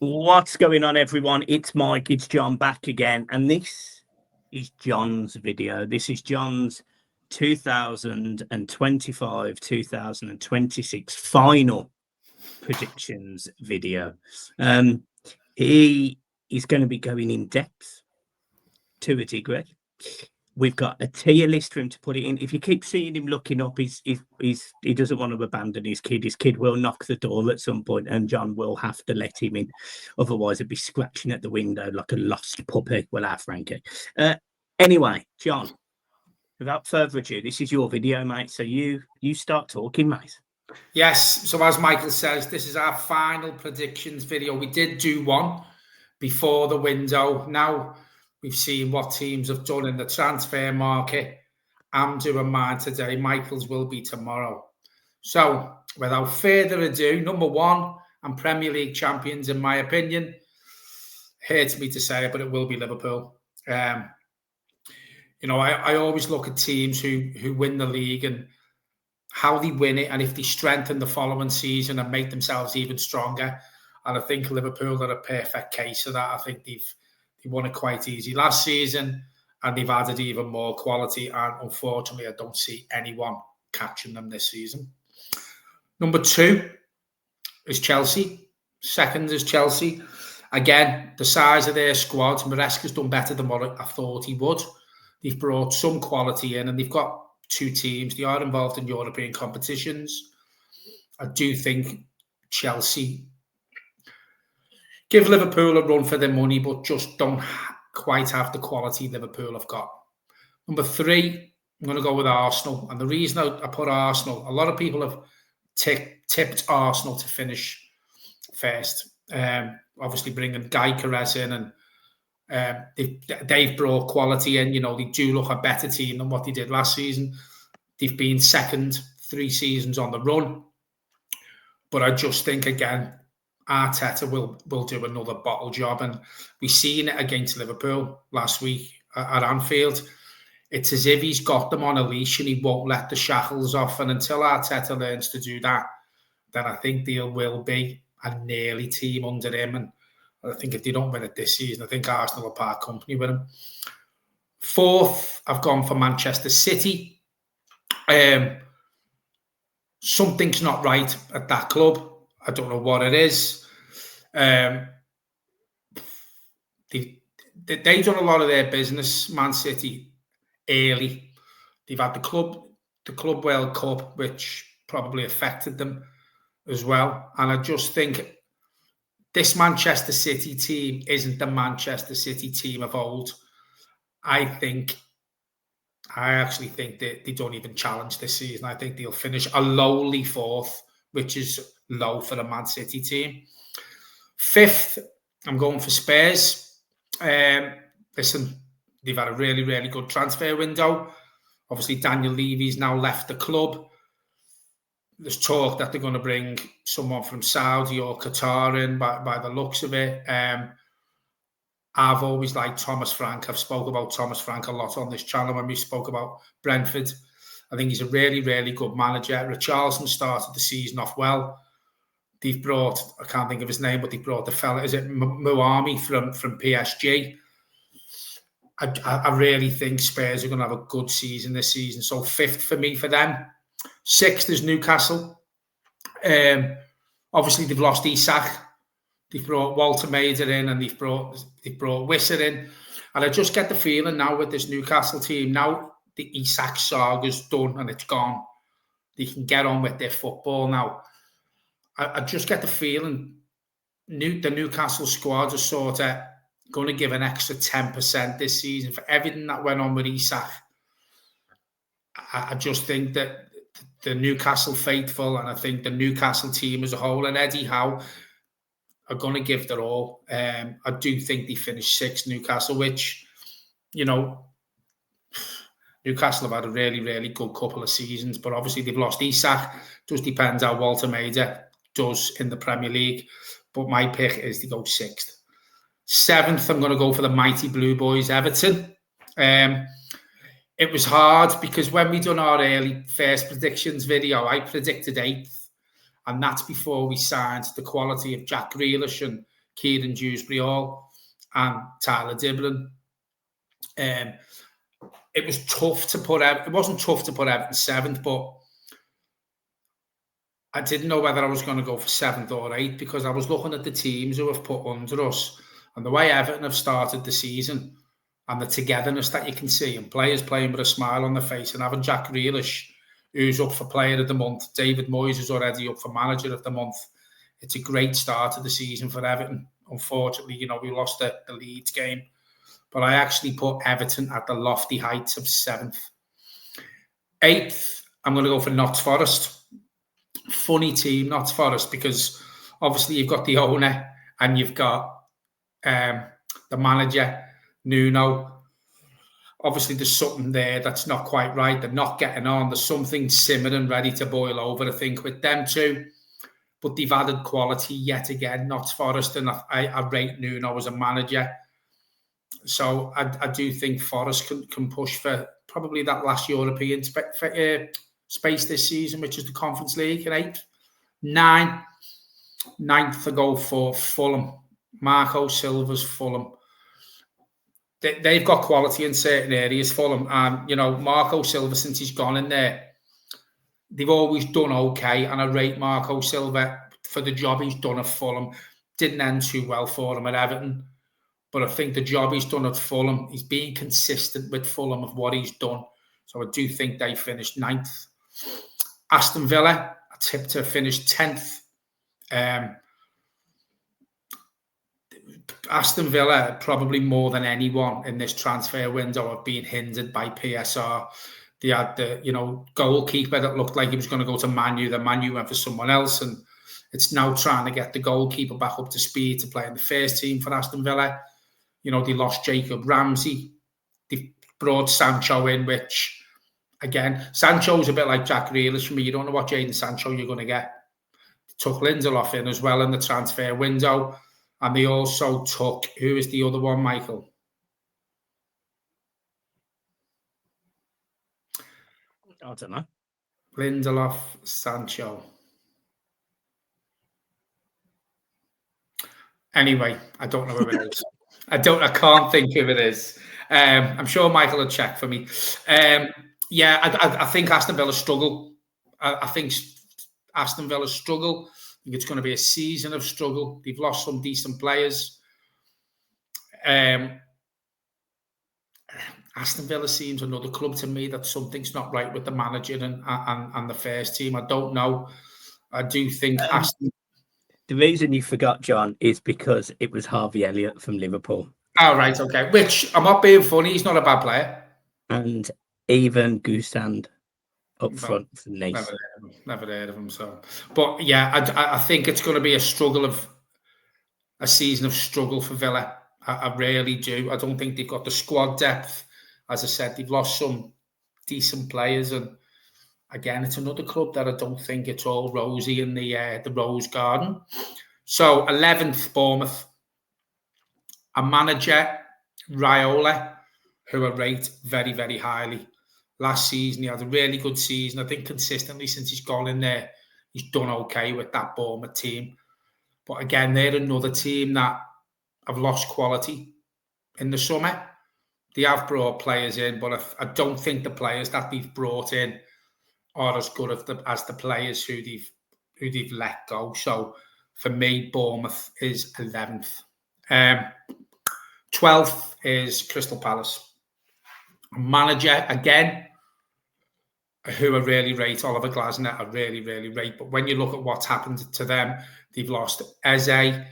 What's going on, everyone? It's Mike, it's John back again, and this is John's video. This is John's 2025-2026 final predictions video. He is going to be going in depth to a degree. We've got a tier list for him to put it in. If you keep seeing him looking up, he doesn't want to abandon his kid. His kid will knock the door at some point, and John will have to let him in. Otherwise, he'd be scratching at the window like a lost puppy. Well, our Frankie. Anyway, John, without further ado, this is your video, mate. So you start talking, mate. Yes. So as Michael says, this is our final predictions video. We did do one before the window. Now we've seen what teams have done in the transfer market. I'm doing mine today. Michael's will be tomorrow. So without further ado, number one, and Premier League champions, in my opinion. Hurts me to say it, but it will be Liverpool. I always look at teams who win the league and how they win it, and if they strengthen the following season and make themselves even stronger. And I think Liverpool are a perfect case of that. I think they won it quite easy last season, and they've added even more quality. And unfortunately, I don't see anyone catching them this season. Number two is Chelsea. Second is Chelsea. Again, the size of their squad, Maresca's done better than what I thought he would. They've brought some quality in, and they've got two teams. They are involved in European competitions. I do think Chelsea give Liverpool a run for their money, but just don't quite have the quality Liverpool have got. Number three, I'm going to go with Arsenal. And the reason I put Arsenal, a lot of people have tipped Arsenal to finish first. Obviously bringing Gyökeres in, and they've brought quality in. They do look a better team than what they did last season. They've been second 3 seasons on the run. But I just think, again, Arteta will do another bottle job. And we've seen it against Liverpool last week at Anfield. It's as if he's got them on a leash and he won't let the shackles off. And until Arteta learns to do that, then I think there will be a nearly team under him. And I think if they don't win it this season, I think Arsenal will part company with him. Fourth, I've gone for Manchester City. Something's not right at that club. I don't know what it is. They've done a lot of their business, Man City, early. They've had the Club World Cup, which probably affected them as well. And I just think this Manchester City team isn't the Manchester City team of old. I actually think that they don't even challenge this season. I think they'll finish a lowly fourth, which is low for the Man City team. Fifth, I'm going for Spurs. Listen, they've had a really, really good transfer window. Obviously, Daniel Levy's now left the club. There's talk that they're going to bring someone from Saudi or Qatar in by the looks of it. I've always liked Thomas Frank. I've spoke about Thomas Frank a lot on this channel when we spoke about Brentford. I think he's a really, really good manager. Richarlison started the season off well. They've brought, I can't think of his name, but they brought the fella, is it Muami from PSG? I really think Spurs are going to have a good season this season. So fifth for me for them. Sixth is Newcastle. Obviously, they've lost Isak. They've brought Walter Maida in, and they've brought Wisser in. And I just get the feeling now with this Newcastle team, now the Isak saga's done and it's gone. They can get on with their football now. I just get the feeling the Newcastle squad are sort of going to give an extra 10% this season for everything that went on with Isak. I just think that the Newcastle faithful, and I think the Newcastle team as a whole, and Eddie Howe, are going to give their all. I do think they finished sixth, Newcastle, which, Newcastle have had a really, really good couple of seasons, but obviously they've lost Isak. Just depends how Walter Maida does in the Premier League. But my pick is to go sixth. Seventh, I'm going to go for the mighty Blue Boys, Everton. It was hard because when we done our early first predictions video, I predicted eighth. And that's before we signed the quality of Jack Grealish and Kieran Dewsbury-Hall and Tyler Dibblin. It was tough to put out. It wasn't tough to put Everton 7th, but I didn't know whether I was going to go for 7th or 8th because I was looking at the teams who have put under us and the way Everton have started the season and the togetherness that you can see and players playing with a smile on their face and having Jack Grealish, who's up for Player of the Month, David Moyes is already up for Manager of the Month. It's a great start to the season for Everton. Unfortunately, we lost the Leeds game. But I actually put Everton at the lofty heights of 7th. 8th, I'm going to go for Notts Forest. Funny team, Notts Forest, because obviously you've got the owner and you've got the manager, Nuno. Obviously, there's something there that's not quite right. They're not getting on. There's something simmering, ready to boil over, I think, with them two. But they've added quality yet again, Notts Forest, and I rate Nuno as a manager. So I do think Forest can push for probably that last European space this season, which is the Conference League in 8th. 9th to go for Fulham. Marco Silva's Fulham. They've got quality in certain areas, Fulham. And, Marco Silva, since he's gone in there, they've always done okay. And I rate Marco Silva for the job he's done at Fulham. Didn't end too well for him at Everton. But I think the job he's done at Fulham, he's being consistent with Fulham of what he's done. So I do think they finished 9th. Aston Villa, I tipped to finish 10th. Aston Villa, probably more than anyone in this transfer window, have been hindered by PSR. They had the goalkeeper that looked like he was going to go to Man U. The Man U went for someone else, and it's now trying to get the goalkeeper back up to speed to play in the first team for Aston Villa. They lost Jacob Ramsey. They brought Sancho in, which, again, Sancho's a bit like Jack Grealish for me. You don't know what Jadon Sancho you're going to get. They took Lindelof in as well in the transfer window. And they also took, who is the other one, Michael? I don't know. Lindelof, Sancho. Anyway, I don't know who it is. I can't think who it is. I'm sure Michael will check for me. I think Aston Villa struggle. I think Aston Villa struggle. I think it's going to be a season of struggle. They've lost some decent players. Aston Villa seems another club to me that something's not right with the manager and the first team. I don't know. I do think Aston. The reason you forgot, John, is because it was Harvey Elliott from Liverpool. Oh, right, okay. Which, I'm not being funny, he's not a bad player. And even Goossand up front for Nice. Never heard of him. So, but yeah, I think it's going to be a season of struggle for Villa. I really do. I don't think they've got the squad depth. As I said, they've lost some decent players, and again, it's another club that I don't think it's all rosy in the Rose Garden. So 11th, Bournemouth. A manager, Raiola, who I rate very, very highly. Last season, he had a really good season. I think consistently since he's gone in there, he's done okay with that Bournemouth team. But again, they're another team that have lost quality in the summer. They have brought players in, but I don't think the players that they've brought in are as good as the players who they've let go. So for me, Bournemouth is 11th. 12th is Crystal Palace. Manager, again, who I really rate, Oliver Glasner, I really, really rate. But when you look at what's happened to them, they've lost Eze.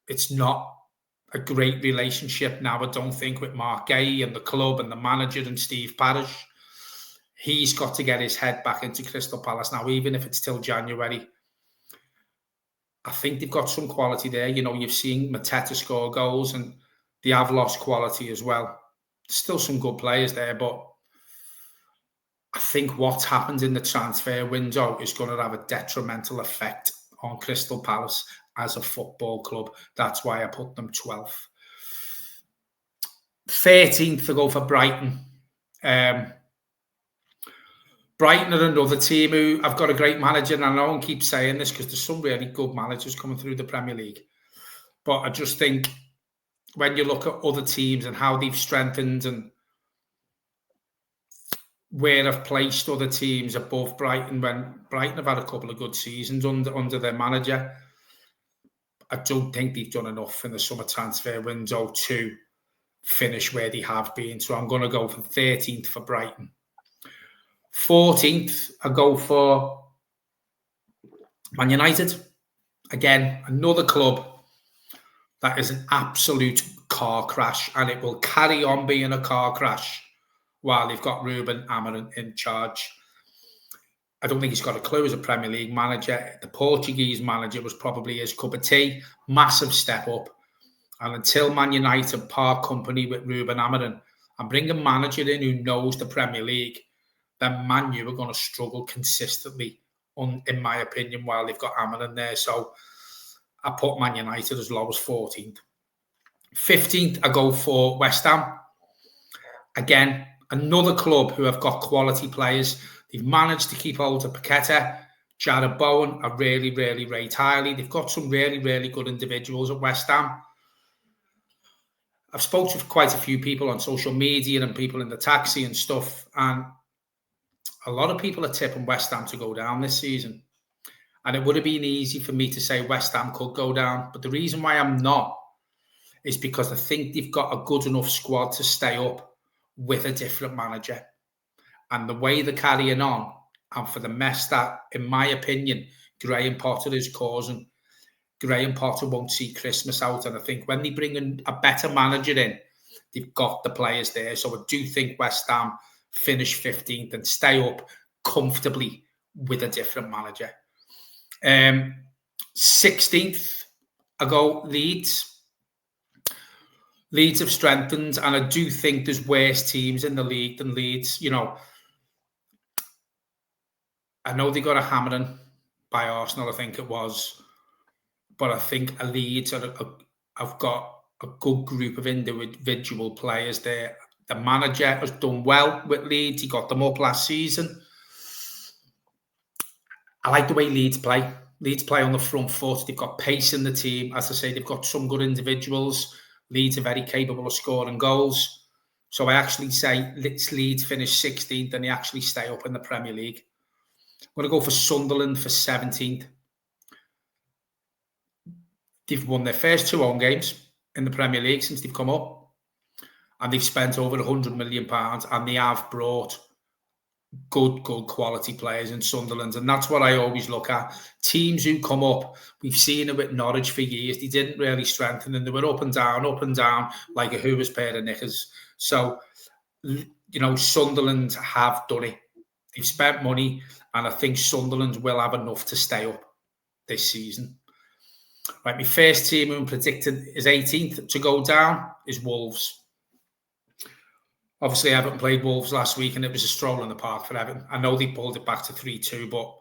It's not a great relationship now, I don't think, with Mark Gay and the club and the manager and Steve Parish. He's got to get his head back into Crystal Palace now, even if it's till January. I think they've got some quality there. You've seen Mateta score goals, and they have lost quality as well. There's still some good players there, but I think what's happened in the transfer window is going to have a detrimental effect on Crystal Palace as a football club. That's why I put them 12th. 13th to go for Brighton. Brighton are another team who have got a great manager, and I know I keep saying this because there's some really good managers coming through the Premier League. But I just think when you look at other teams and how they've strengthened and where I've placed other teams above Brighton, when Brighton have had a couple of good seasons under their manager, I don't think they've done enough in the summer transfer window to finish where they have been. So I'm going to go for 13th for Brighton. 14th, I go for Man United. Again, another club that is an absolute car crash, and it will carry on being a car crash while they've got Ruben Amorim in charge. I don't think he's got a clue as a Premier League manager. The Portuguese manager was probably his cup of tea. Massive step up. And until Man United part company with Ruben Amorim and bring a manager in who knows the Premier League, then Man U are going to struggle consistently, in my opinion, while they've got Amorim there. So I put Man United as low as 14th. 15th, I go for West Ham. Again, another club who have got quality players. They've managed to keep hold of Paqueta, Jared Bowen. I really, really rate highly. They've got some really, really good individuals at West Ham. I've spoken to quite a few people on social media and people in the taxi and stuff, and a lot of people are tipping West Ham to go down this season. And it would have been easy for me to say West Ham could go down. But the reason why I'm not is because I think they've got a good enough squad to stay up with a different manager. And the way they're carrying on, and for the mess that, in my opinion, Graham Potter is causing, Graham Potter won't see Christmas out. And I think when they bring in a better manager in, they've got the players there. So I do think West Ham finish 15th and stay up comfortably with a different manager. 16th, I go Leeds. Leeds have strengthened, and I do think there's worse teams in the league than Leeds. You know, I know they got a hammering by Arsenal, I think it was, but I think Leeds have got a good group of individual players there. The manager has done well with Leeds. He got them up last season. I like the way Leeds play. Leeds play on the front foot. They've got pace in the team. As I say, they've got some good individuals. Leeds are very capable of scoring goals. So I actually say Leeds finish 16th and they actually stay up in the Premier League. I'm going to go for Sunderland for 17th. They've won their first 2 home games in the Premier League since they've come up. And they've spent over £100 million, and they have brought good quality players in Sunderland. And that's what I always look at. Teams who come up, we've seen it with Norwich for years. They didn't really strengthen, and they were up and down, like a Hoover's pair of knickers. So, you know, Sunderland have done it. They've spent money, and I think Sunderland will have enough to stay up this season. Right, my first team who I'm predicted is 18th to go down is Wolves. Obviously, Everton played Wolves last week, and it was a stroll in the park for Everton. I know they pulled it back to 3-2, but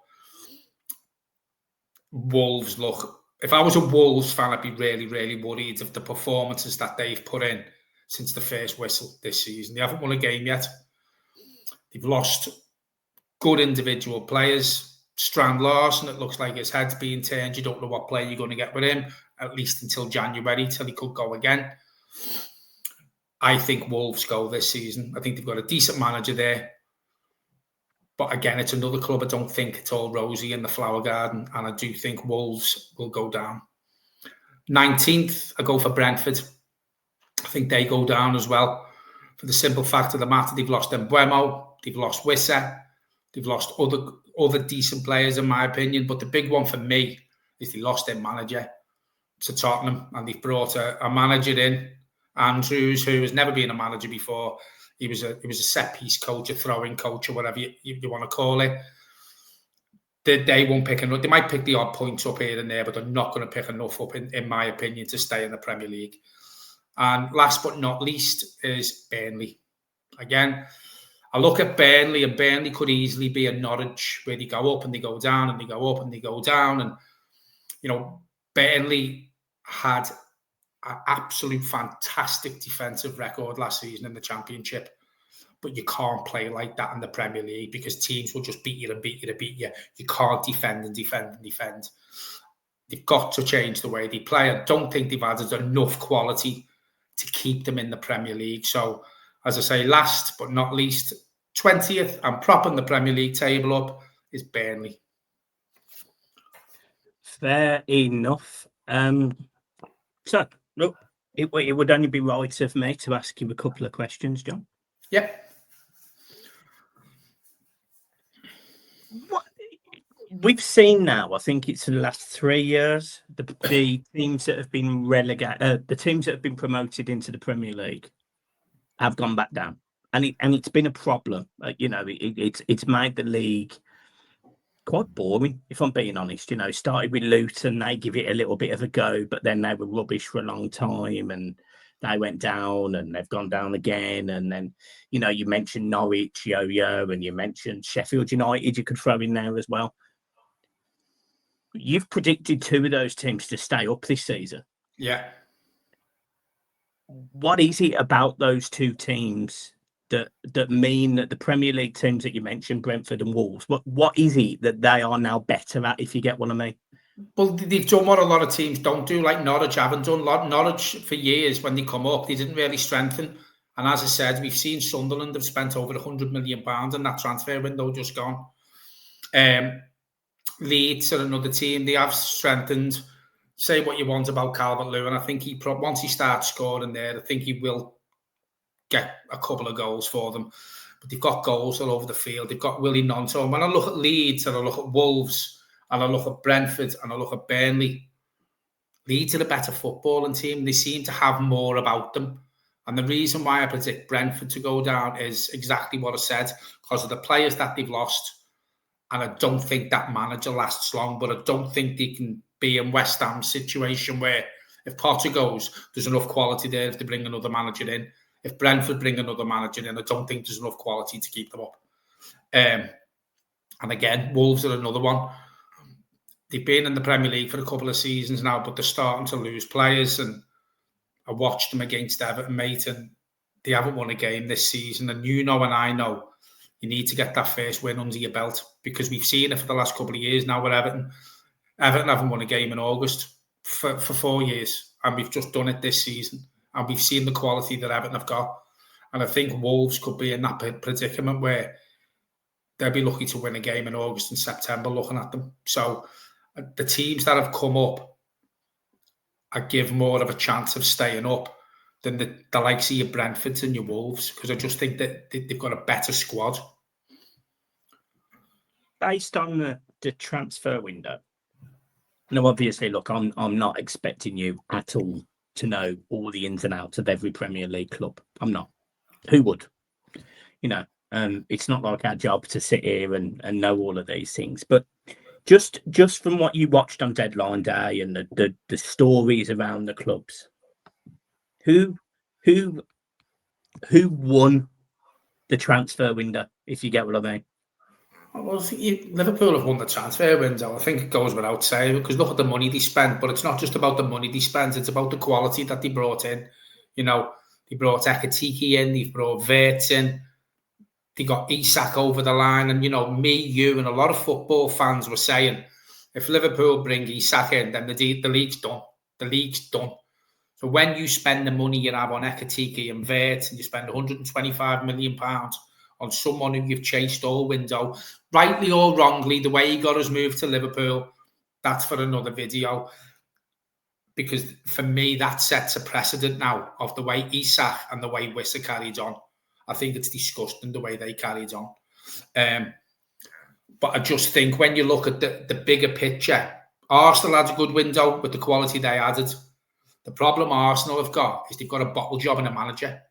Wolves, look, if I was a Wolves fan, I'd be really, really worried of the performances that they've put in since the first whistle this season. They haven't won a game yet. They've lost good individual players. Strand Larson, it looks like his head's being turned. You don't know what player you're going to get with him, at least until January, till he could go again. I think Wolves go this season. I think they've got a decent manager there. But again, it's another club I don't think it's all rosy in the flower garden. And I do think Wolves will go down. 19th, I go for Brentford. I think they go down as well. For the simple fact of the matter, they've lost Mbeumo, they've lost Wissa, they've lost other decent players, in my opinion. But the big one for me is they lost their manager to Tottenham. And they've brought a manager in, Andrews, who has never been a manager before. He was a set piece coach, a throwing coach, or whatever you want to call it. They won't pick enough. They might pick the odd points up here and there, but they're not going to pick enough up, in my opinion, to stay in the Premier League. And last but not least is Burnley. Again, I look at Burnley, and Burnley could easily be a Norwich, where they go up and they go down and they go up and they go down. And, you know, Burnley had an absolute fantastic defensive record last season in the Championship. But you can't play like that in the Premier League, because teams will just beat you and beat you and beat you. You can't defend and defend and defend. they've got to change the way they play. I don't think they've added enough quality to keep them in the Premier League. So, as I say, last but not least, 20th, I'm propping the Premier League table up, is Burnley. Fair enough. So, look, it would only be right of me to ask you a couple of questions, John. Yep. What we've seen now, I think it's the last 3 years, the teams that have been relegated, the teams that have been promoted into the Premier League have gone back down, and it's been a problem. It's made the league quite boring, if I'm being honest. Started with Luton, they give it a little bit of a go, but then they were rubbish for a long time, and they went down, and they've gone down again. And then, you mentioned Norwich, Yo-Yo, and you mentioned Sheffield United. You could throw in there as well. You've predicted 2 of those teams to stay up this season. Yeah. What is it about those 2 teams that mean that the Premier League teams that you mentioned, Brentford and Wolves, what is it that they are now better at, if you get what I mean? Well, they've done what a lot of teams don't do, like Norwich haven't done. Norwich, for years, when they come up, they didn't really strengthen. And as I said, we've seen Sunderland have spent over £100 million in that transfer window just gone. Leeds are another team. They have strengthened. Say what you want about Calvert-Lewin. I think once he starts scoring there, I think he will get a couple of goals for them. But they've got goals all over the field. They've got Willie Gnonto. And when I look at Leeds and I look at Wolves and I look at Brentford and I look at Burnley, Leeds are a better footballing team. They seem to have more about them. And the reason why I predict Brentford to go down is exactly what I said, because of the players that they've lost. And I don't think that manager lasts long, but I don't think they can be in West Ham's situation where if Potter goes, there's enough quality there if they bring another manager in. If Brentford bring another manager in, I don't think there's enough quality to keep them up. And again, Wolves are another one. They've been in the Premier League for a couple of seasons now, but they're starting to lose players. And I watched them against Everton, mate, and they haven't won a game this season. And and I know you need to get that first win under your belt, because we've seen it for the last couple of years now with Everton. Everton haven't won a game in August for 4 years, and we've just done it this season. And we've seen the quality that Everton have got. And I think Wolves could be in that predicament where they'll be lucky to win a game in August and September looking at them. So the teams that have come up, I give more of a chance of staying up than the likes of your Brentfords and your Wolves, because I just think that they've got a better squad. Based on the transfer window, now obviously, look, I'm not expecting you at all to know all the ins and outs of every Premier League club. I'm not. Who would? It's not like our job to sit here and know all of these things. But just from what you watched on deadline day and the stories around the clubs, who won the transfer window, if you get what I mean? Well, Liverpool have won the transfer window. I think it goes without saying, because look at the money they spent. But it's not just about the money they spent; it's about the quality that they brought in. They brought Ekitike in, they brought Wirtz in, they got Isak over the line, and me, you, and a lot of football fans were saying, if Liverpool bring Isak in, then the league's done. The league's done. So when you spend the money you have on Ekitike and Wirtz, and you spend £125 million on someone who you've chased all window, rightly or wrongly, the way he got us moved to Liverpool, that's for another video. Because for me, that sets a precedent now of the way Isak and the way Wissa carried on. I think it's disgusting the way they carried on. But I just think when you look at the bigger picture, Arsenal had a good window with the quality they added. The problem Arsenal have got is they've got a bottle job and a manager.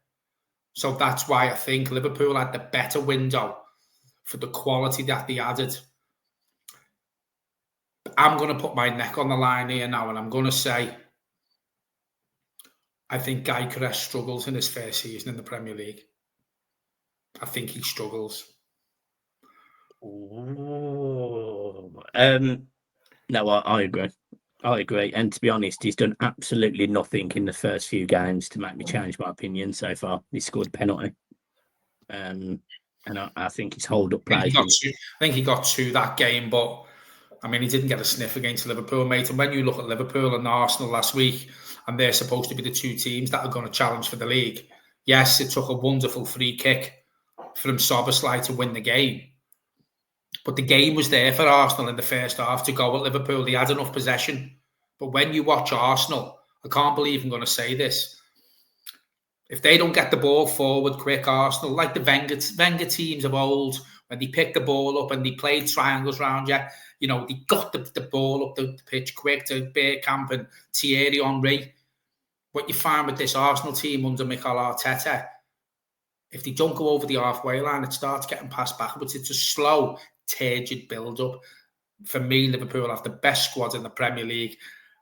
So that's why I think Liverpool had the better window for the quality that they added. I'm going to put my neck on the line here now, and I'm going to say I think Gyökeres struggles in his first season in the Premier League. I think he struggles. No, I agree. I agree. And to be honest, he's done absolutely nothing in the first few games to make me change my opinion so far. He scored a penalty. And I think his hold-up play. I think he got two that game, but I mean, he didn't get a sniff against Liverpool, mate. And when you look at Liverpool and Arsenal last week, and they're supposed to be the two teams that are going to challenge for the league, yes, it took a wonderful free kick from Szoboszlai to win the game. But the game was there for Arsenal in the first half to go at Liverpool. They had enough possession. But when you watch Arsenal, I can't believe I'm going to say this. If they don't get the ball forward quick, Arsenal, like the Wenger teams of old, when they picked the ball up and they played triangles around you, you know, they got the ball up the pitch quick to Bergkamp and Thierry Henry. What you find with this Arsenal team under Mikel Arteta, if they don't go over the halfway line, it starts getting passed backwards. It's a slow, turgid build-up. For me, Liverpool have the best squad in the Premier League.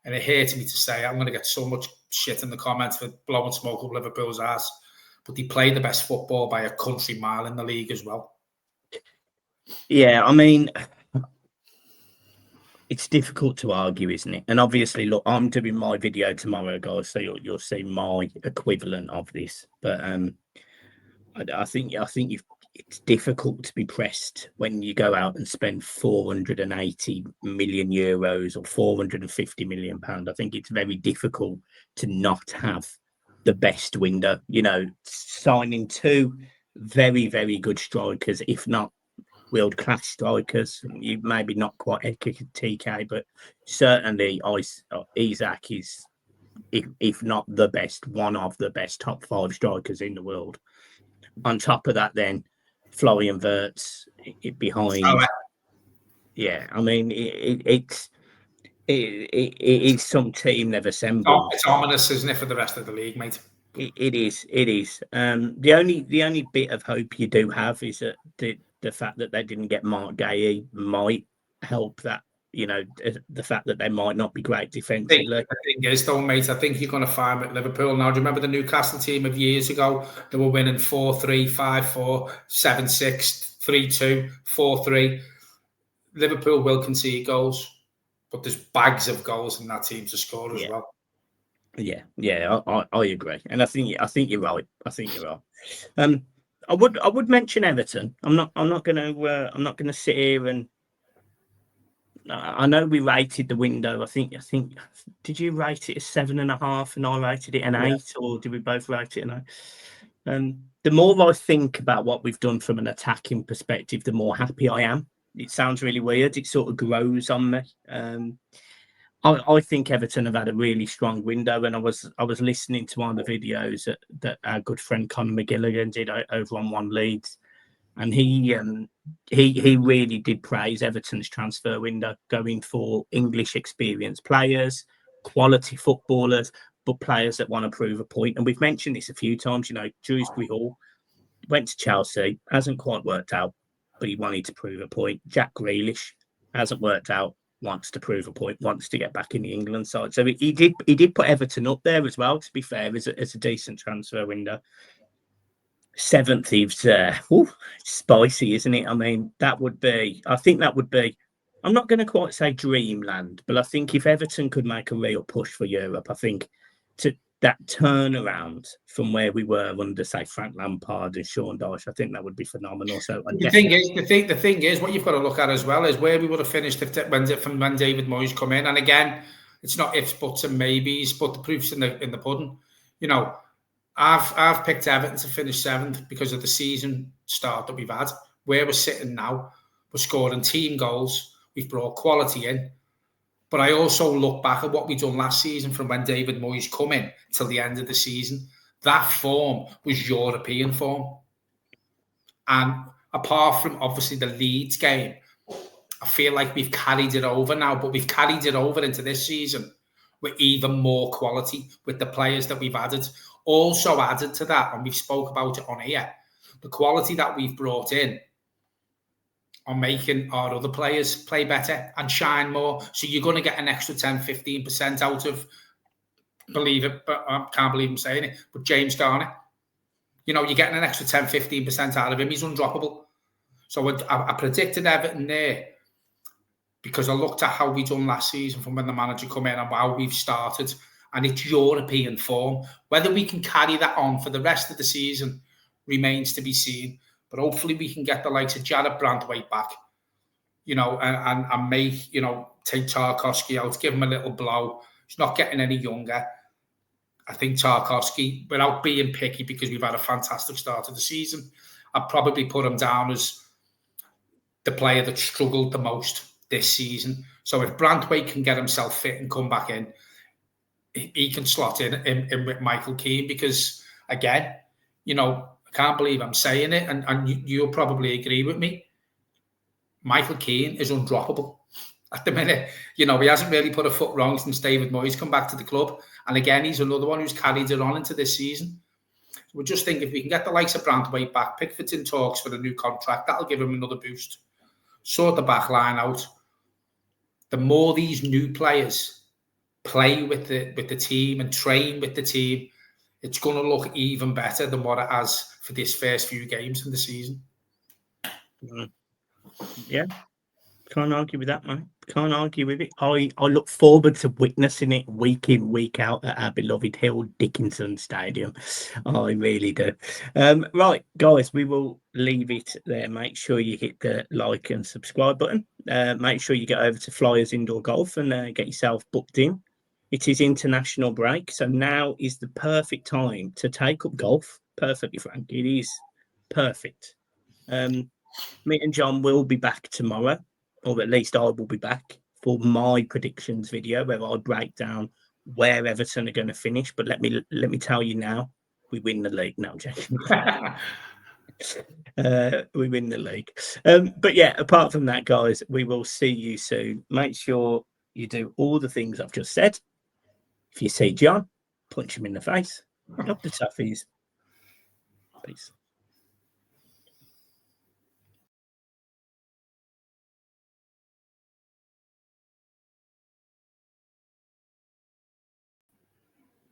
And it hurts me to say, I'm going to get so much shit in the comments for blowing smoke up Liverpool's ass. But they play the best football by a country mile in the league as well. Yeah, I mean, it's difficult to argue, isn't it? And obviously, look, I'm doing my video tomorrow, guys, so you'll see my equivalent of this. But I think it's difficult to be pressed when you go out and spend 480 million euros or 450 million pound. I think it's very difficult to not have the best window. You know, signing two very, very good strikers, if not world-class strikers. You maybe not quite TK, but certainly Isaac is, if not the best, one of the best top 5 strikers in the world. On top of that, then Florian Wirtz behind. Yeah, I mean it is some team they've assembled. It's ominous, isn't it, for the rest of the league, mate? It is. The only bit of hope you do have is that the fact that they didn't get Mark Gay might help that. You know, the fact that they might not be great defensively. The thing is, though, mate, I think you're going to find with Liverpool now. Do you remember the Newcastle team of years ago? They were winning 4-3, 5-4, 7-6, 3-2, 4-3. Liverpool will concede goals, but there's bags of goals in that team to score as well. Yeah, I agree, and I think you're right. I think you're right. I would mention Everton. I'm not going to sit here and. I know we rated the window. I think. Did you rate it as 7.5 and I rated it an 8, or did we both rate it an 8? The more I think about what we've done from an attacking perspective, the more happy I am. It sounds really weird. It sort of grows on me. I think Everton have had a really strong window, and I was listening to one of the videos that our good friend Conor McGilligan did over on One Leeds. And he really did praise Everton's transfer window, going for English experienced players, quality footballers, but players that want to prove a point. And we've mentioned this a few times. You know, Dewsbury Hall went to Chelsea, hasn't quite worked out, but he wanted to prove a point. Jack Grealish hasn't worked out, wants to prove a point, wants to get back in the England side. So he did put Everton up there as well, to be fair, as a decent transfer window. 7th is spicy, isn't it? I mean, I think that would be, I'm not going to quite say dreamland, but I think if Everton could make a real push for Europe, I think that turnaround from where we were under, say, Frank Lampard and Sean Dyche, I think that would be phenomenal. So the thing is, what you've got to look at as well is where we would have finished when David Moyes come in. And again, it's not ifs, buts, and maybes, but the proof's in the pudding. You know, I've picked Everton to finish 7th because of the season start that we've had. Where we're sitting now, we're scoring team goals. We've brought quality in. But I also look back at what we done last season from when David Moyes come in till the end of the season. That form was European form. And apart from, obviously, the Leeds game, I feel like we've carried it over now, but we've carried it over into this season with even more quality with the players that we've added. Also added to that, and we've spoke about it on here, the quality that we've brought in on making our other players play better and shine more. So you're going to get an extra 10-15% out of, believe it, but I can't believe I'm saying it, but James Garner. You know, you're getting an extra 10-15% out of him. He's undroppable. So I predicted Everton there because I looked at how we done last season from when the manager come in and how we've started. And it's European form. Whether we can carry that on for the rest of the season remains to be seen. But hopefully we can get the likes of Jared Brandtwaite back. you know, and make, you know, take Tarkowski out, give him a little blow. He's not getting any younger. I think Tarkowski, without being picky, because we've had a fantastic start to the season, I'd probably put him down as the player that struggled the most this season. So if Branthwaite can get himself fit and come back in, he can slot in with Michael Keane, because, again, you know, I can't believe I'm saying it, and you'll probably agree with me. Michael Keane is undroppable at the minute. You know, he hasn't really put a foot wrong since David Moyes come back to the club. And again, he's another one who's carried it on into this season. So we just think if we can get the likes of Branthwaite back, Pickford's in talks for a new contract, that'll give him another boost. Sort the back line out. The more these new players play with the team and train with the team, it's going to look even better than what it has for this first few games in the season. Yeah, can't argue with that, mate. Can't argue with it. I look forward to witnessing it week in, week out at our beloved Hill Dickinson Stadium. I really do. Right, guys, we will leave it there. Make sure you hit the like and subscribe button. Make sure you get over to Flyers Indoor Golf and get yourself booked in. It is international break, so now is the perfect time to take up golf. Perfectly frank, it is perfect. Me and John will be back tomorrow, or at least I will be back for my predictions video where I break down where Everton are going to finish. But let me tell you now, we win the league. No, I'm joking. We win the league. But yeah, apart from that, guys, we will see you soon. Make sure you do all the things I've just said. If you see John, punch him in the face. Up the toughies. Peace.